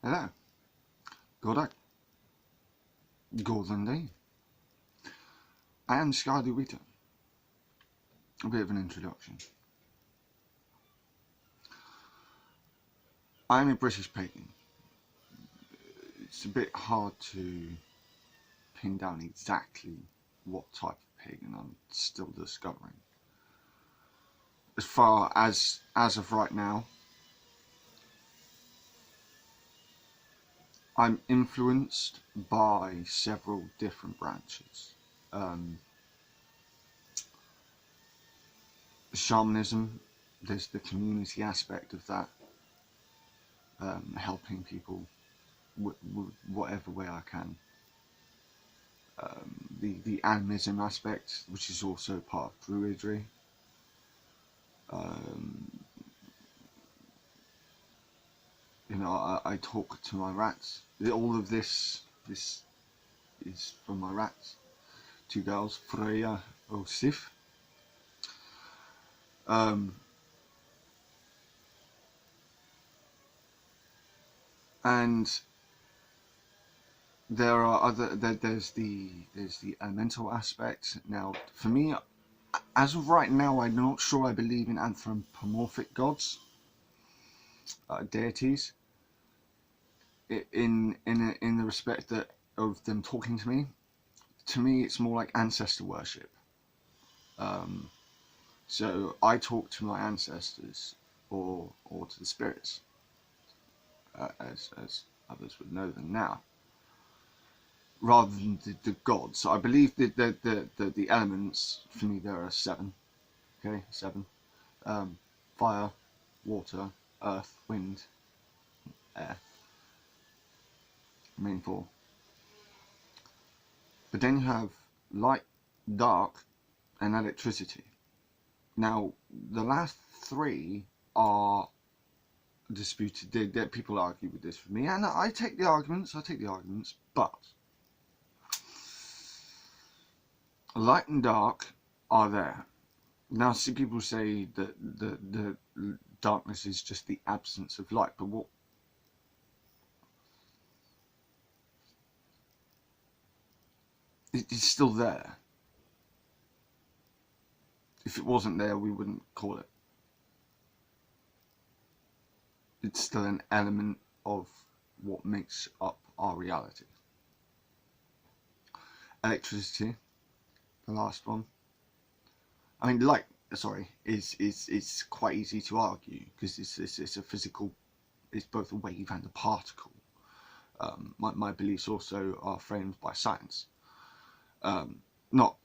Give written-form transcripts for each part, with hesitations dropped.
Hello, goddag, golden day. I am Scardy Wheater. A bit of an introduction. I'm a British pagan. It's a bit hard to pin down exactly what type of pagan. I'm still discovering. As far as of right now, I'm influenced by several different branches. Shamanism, there's the community aspect of that, helping people whatever way I can. The animism aspect, which is also part of Druidry. I talk to my rats. All of this is from my rats. Two girls, Freya or Sif. And there are there's the elemental aspect. Now, for me, as of right now, I'm not sure I believe in anthropomorphic gods, deities, in the respect that of them talking to me. To me, it's more like ancestor worship. So I talk to my ancestors or to the spirits, as others would know them now, rather than the gods. So I believe that the elements, for me, there are seven. Okay, seven. Fire, water, earth, wind, air. Main four. But then you have light, dark, and electricity. Now, the last three are disputed. People argue with this for me, and I take the arguments. But light and dark are there. Now, some people say that the darkness is just the absence of light, but what? It's still there. If it wasn't there, we wouldn't call it. It's still an element of what makes up our reality. Electricity, the last one. I mean, light, sorry, is quite easy to argue because it's a physical, it's both a wave and a particle. My beliefs also are framed by science. Not,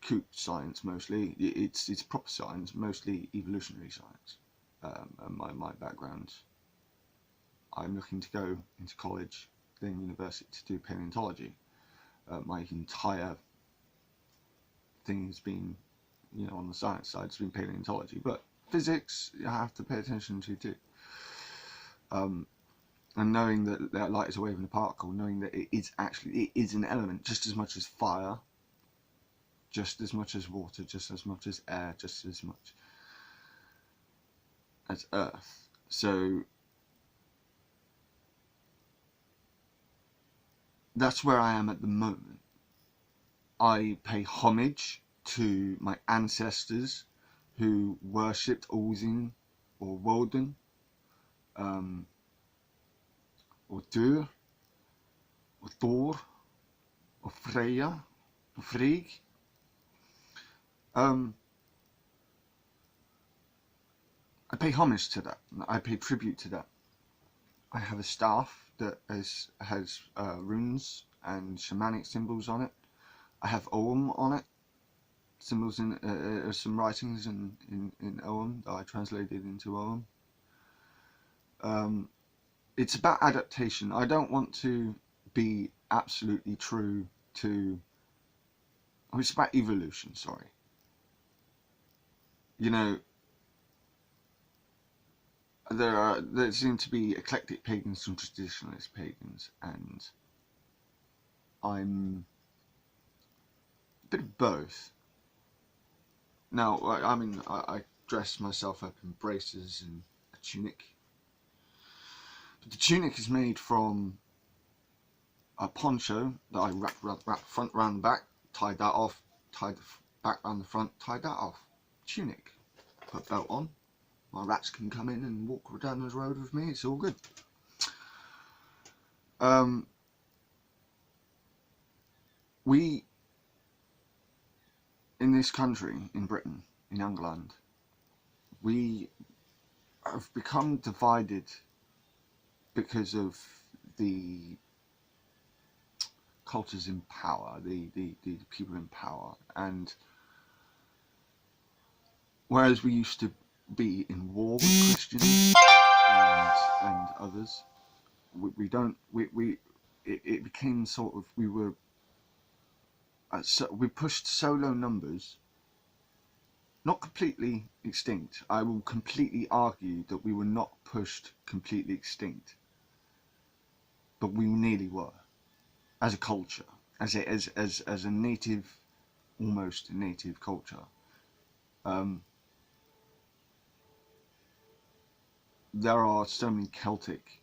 kook science mostly. It's proper science, mostly evolutionary science. And my background, I'm looking to go into college, then university to do paleontology. My entire thing has been, on the science side, it's been paleontology, but physics I have to pay attention to too. And knowing that light is a wave and a particle, knowing that it is an element just as much as fire, just as much as water, just as much as air, just as much as earth. So that's where I am at the moment. I pay homage to my ancestors who worshipped Odin or Woden, or Tyr, or Thor, or Freya, or Frigg. I pay homage to that. I pay tribute to that. I have a staff that has runes and shamanic symbols on it. I have Ogham on it. Symbols in some writings in Ogham that I translated into Ogham. It's about adaptation. I don't want to be absolutely true to. Oh, it's about evolution. Sorry. There seem to be eclectic pagans and traditionalist pagans, and I'm a bit of both. Now, I dress myself up in braces and a tunic, The tunic is made from a poncho that I wrapped front round the back, tied that off, tied the back round the front, tied that off. Tunic. Put belt on. My rats can come in and walk down this road with me. It's all good. We, in this country, in Britain, in England, we have become divided because of the cultures in power, the people in power, and whereas we used to be in war with Christians and others, it became sort of, we pushed so low numbers, not completely extinct. I will completely argue that we were not pushed completely extinct, but we nearly were, as a culture, as a native, almost native culture. There are so many Celtic.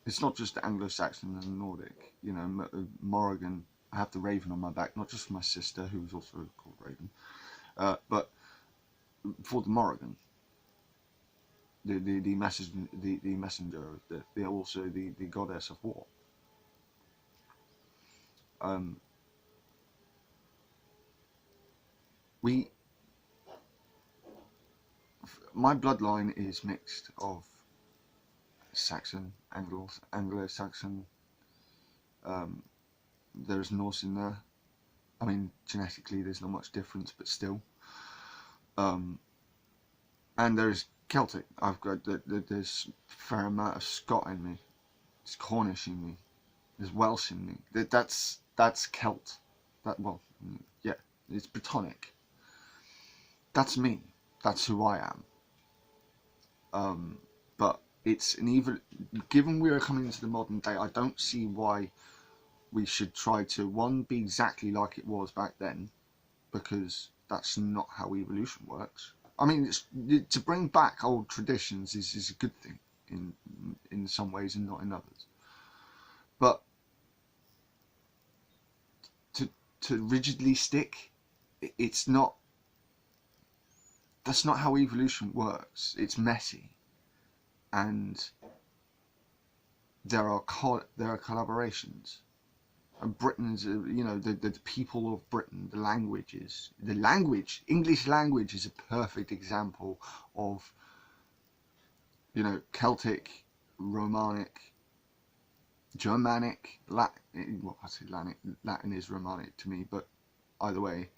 It's not just the Anglo-Saxon and the Nordic. You know, Morrigan. I have the raven on my back, not just for my sister, who was also called Raven, but for the Morrigan, the messenger, also the goddess of war. My bloodline is mixed of Saxon, Anglo-Saxon. There's Norse in there. I mean, genetically, there's not much difference, but still. And there's Celtic. I've got there's a fair amount of Scot in me. There's Cornish in me. There's Welsh in me. That's Celt. Yeah, it's Brittonic. That's me. That's who I am. But it's an even. Given we are coming into the modern day, I don't see why we should try to be exactly like it was back then, because that's not how evolution works. I mean, to bring back old traditions is a good thing in some ways and not in others. But to rigidly stick, it's not. That's not how evolution works. It's messy, and there are collaborations. And Britain's, the people of Britain, English language is a perfect example of, Celtic, Romanic, Germanic, Latin. Well, I say Latin is Romanic to me, but either way,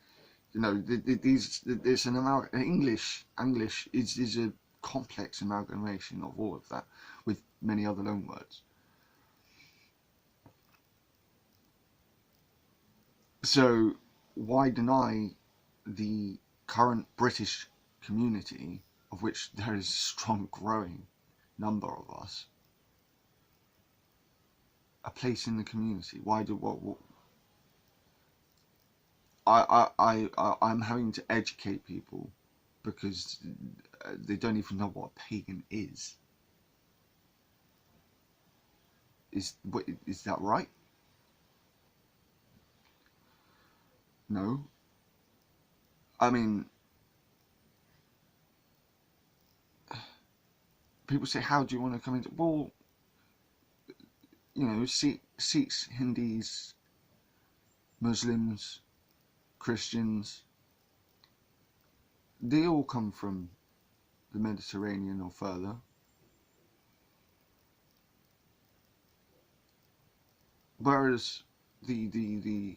there's an amalgam. English is a complex amalgamation of all of that, with many other loanwords. So why deny the current British community, of which there is a strong growing number of us, a place in the community? Why do what I'm having to educate people because they don't even know what a pagan is. Is that right? No. I mean, people say, how do you want to come into... Well, Sikhs, Hindus, Muslims, Christians, they all come from the Mediterranean or further. Whereas the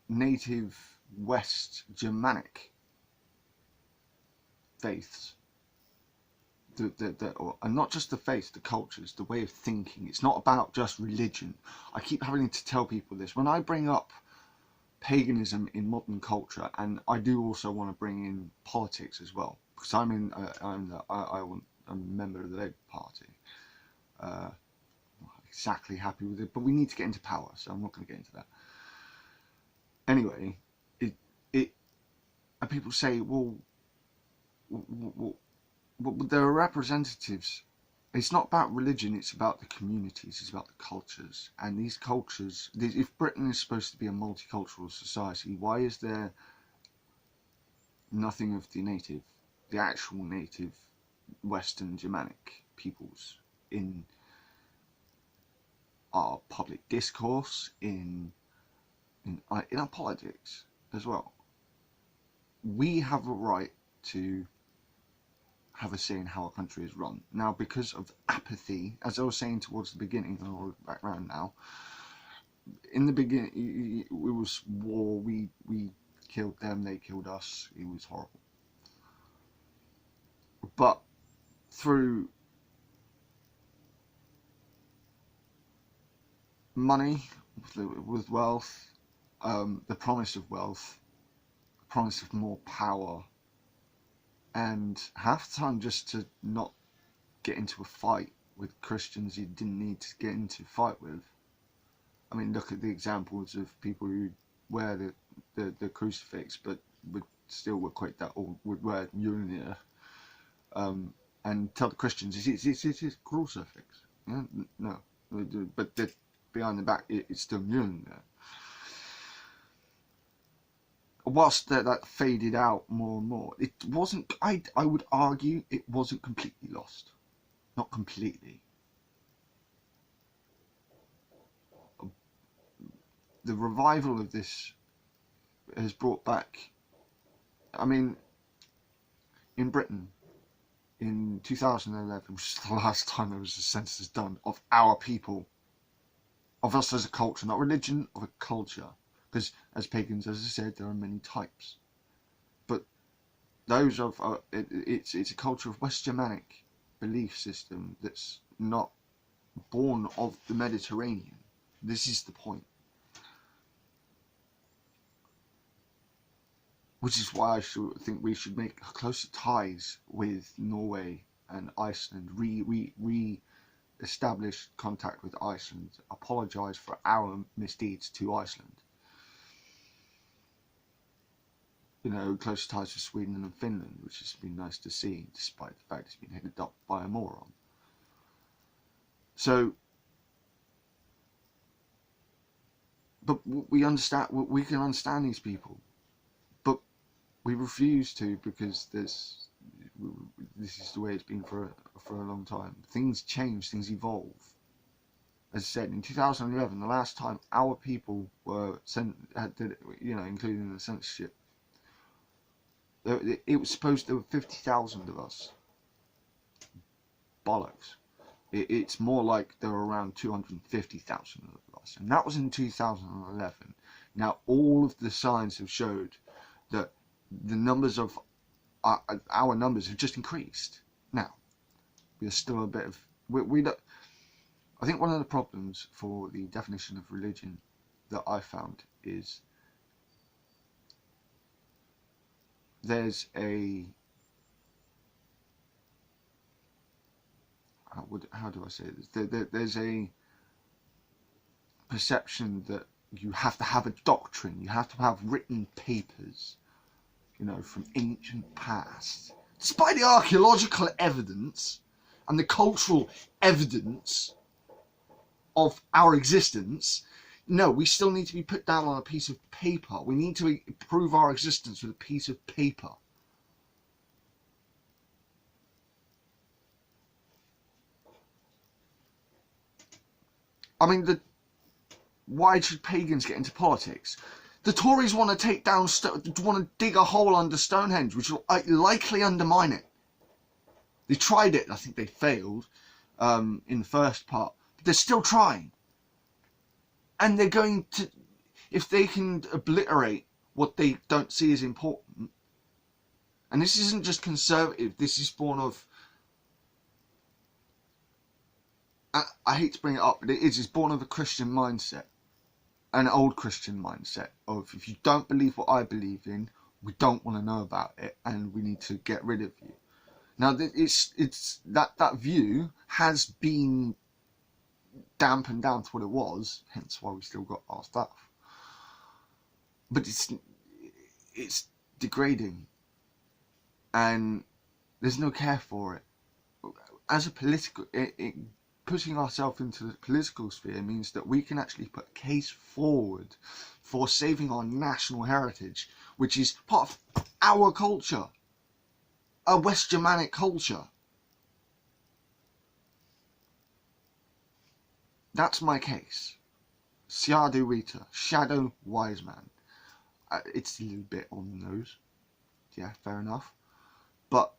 native West Germanic faiths, and not just the faiths, the cultures, the way of thinking. It's not about just religion. I keep having to tell people this. When I bring up paganism in modern culture, and I do also want to bring in politics as well, because I'm a member of the Labour Party. Not exactly happy with it, but we need to get into power, so I'm not going to get into that. Anyway, and people say, well, there are representatives it's not about religion, it's about the communities, it's about the cultures. And these cultures, if Britain is supposed to be a multicultural society, why is there nothing of the actual native Western Germanic peoples in our public discourse, in our politics as well? We have a right to have a say in how our country is run. Now, because of apathy, as I was saying towards the beginning, and I'll look back around now, in the beginning, it was war, we killed them, they killed us, it was horrible. But through money, with wealth, the promise of wealth, the promise of more power, and half the time just to not get into a fight with Christians you didn't need to get into a fight with. I mean, look at the examples of people who wear the crucifix but would still equate that, or would wear Mjolnir, and tell the Christians it's a crucifix. Yeah? No, but behind the back it's still Mjolnir. Whilst that faded out more and more, it wasn't. I would argue it wasn't completely lost, not completely. The revival of this has brought back. I mean, in Britain, in 2011, which is the last time there was a census done of our people, of us as a culture, not religion, of a culture. Because as pagans, as I said, there are many types. But those of it's a culture of West Germanic belief system that's not born of the Mediterranean. This is the point. Which is why I think we should make closer ties with Norway and Iceland, re-establish contact with Iceland, apologise for our misdeeds to Iceland. You know, close ties with Sweden and Finland, which has been nice to see, despite the fact it's been headed up by a moron. So, but we can understand these people, but we refuse to, because this is the way it's been for a long time. Things change, things evolve. As I said, in 2011, the last time our people were including the censorship, it was supposed there were 50,000 of us. Bollocks. It's more like there were around 250,000 of us, and that was in 2011. Now all of the signs have showed that the numbers of our numbers have just increased. Now there's still a bit of we don't. I think one of the problems for the definition of religion that I found is there's a how do I say this? There's a perception that you have to have a doctrine, you have to have written papers, you know, from ancient past. Despite the archaeological evidence and the cultural evidence of our existence, no, we still need to be put down on a piece of paper. We need to prove our existence with a piece of paper. I mean, why should pagans get into politics? The Tories want to take down, want to dig a hole under Stonehenge, which will likely undermine it. They tried it, I think they failed in the first part, but they're still trying. And they're going to, if they can obliterate what they don't see as important, and this isn't just conservative, this is born of, I hate to bring it up, but it's born of a Christian mindset, an old Christian mindset of, if you don't believe what I believe in, we don't want to know about it, and we need to get rid of you. Now, it's that view has been dampened down to what it was, hence why we still got our stuff. But it's degrading, and there's no care for it. as a political, putting ourselves into the political sphere means that we can actually put a case forward for saving our national heritage, which is part of our culture, a West Germanic culture. That's my case. Siadu Rita, Shadow Wise Man. It's a little bit on the nose. Yeah, fair enough. But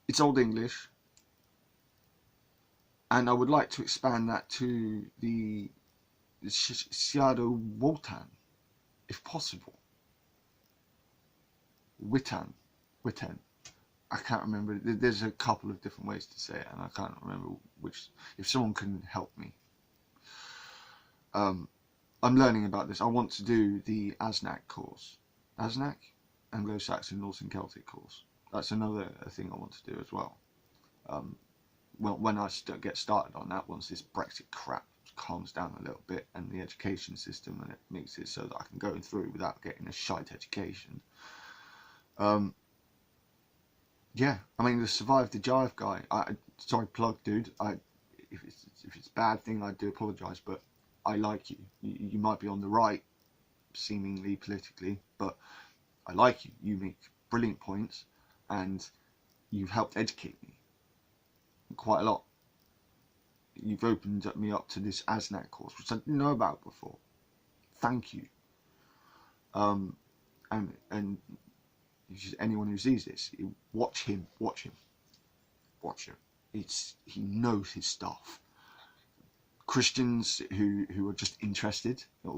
it's Old English. And I would like to expand that to the Siado Wotan, if possible. Witten. I can't remember. There's a couple of different ways to say it, and I can't remember which. If someone can help me. I'm learning about this. I want to do the ASNAC course. ASNAC? Anglo-Saxon, Norse and Celtic course. That's another thing I want to do as well. Well, when I get started on that, once this Brexit crap calms down a little bit and the education system and it makes it so that I can go through without getting a shite education. Yeah, I mean, the Survive the Jive guy, sorry, plug, dude, if it's a bad thing, I do apologise, but I like you. You might be on the right, seemingly politically, but I like you. You make brilliant points, and you've helped educate me quite a lot. You've opened me up to this ASNAC course, which I didn't know about before. Thank you. And anyone who sees this, watch him. He knows his stuff. Christians who are just interested,